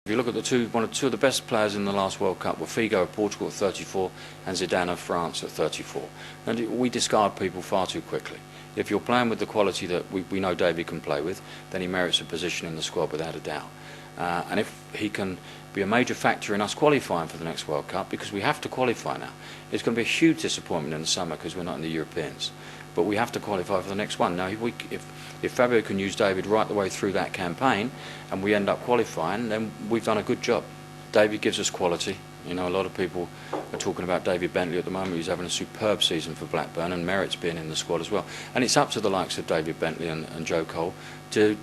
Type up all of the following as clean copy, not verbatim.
If you look at two of the best players in the last World Cup were Figo of Portugal at 34 and Zidane of France at 34. And we discard people far too quickly. If you're playing with the quality that we know David can play with, then he merits a position in the squad without a doubt. And if he can be a major factor in us qualifying for the next World Cup, because we have to qualify now. It's going to be a huge disappointment in the summer because we're not in the Europeans. But we have to qualify for the next one. Now, if Fabio can use David right the way through that campaign and we end up qualifying, then we've done a good job. David gives us quality. You know, a lot of people are talking about David Bentley at the moment. He's having a superb season for Blackburn and merits being in the squad as well. And it's up to the likes of David Bentley and Joe Cole to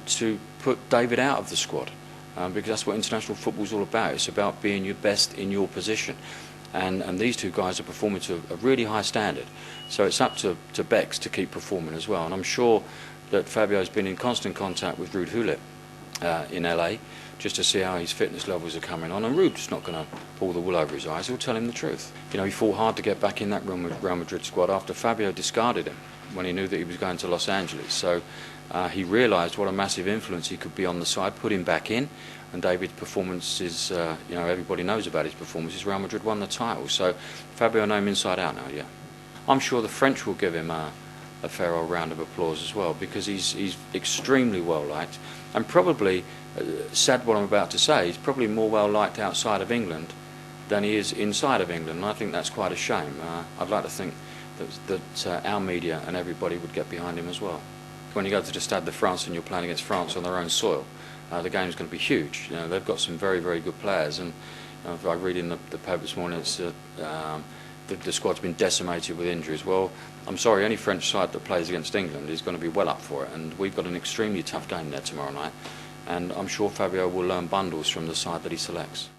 put David out of the squad. Because that's what international football's all about. It's about being your best in your position. And these two guys are performing to a really high standard. So it's up to Bex to keep performing as well. And I'm sure that Fabio's been in constant contact with Ruud Gullit in LA just to see how his fitness levels are coming on. And Ruud's not going to pull the wool over his eyes. He'll tell him the truth. You know, he fought hard to get back in that Real Madrid squad after Fabio discarded him when he knew that he was going to Los Angeles. So he realised what a massive influence he could be on the side, put him back in, and David's performance is, you know, everybody knows about his performances. Real Madrid won the title, so Fabio know him inside out now, yeah. I'm sure the French will give him a fair old round of applause as well, because he's extremely well liked, and probably, sad what I'm about to say, he's probably more well liked outside of England than he is inside of England, and I think that's quite a shame. I'd like to think that our media and everybody would get behind him as well. When you go to the Stade de France and you're playing against France on their own soil, the game's going to be huge. You know, they've got some very, very good players, and I read in the paper this morning it's the squad's been decimated with injuries. Well, I'm sorry, any French side that plays against England is going to be well up for it, and we've got an extremely tough game there tomorrow night, and I'm sure Fabio will learn bundles from the side that he selects.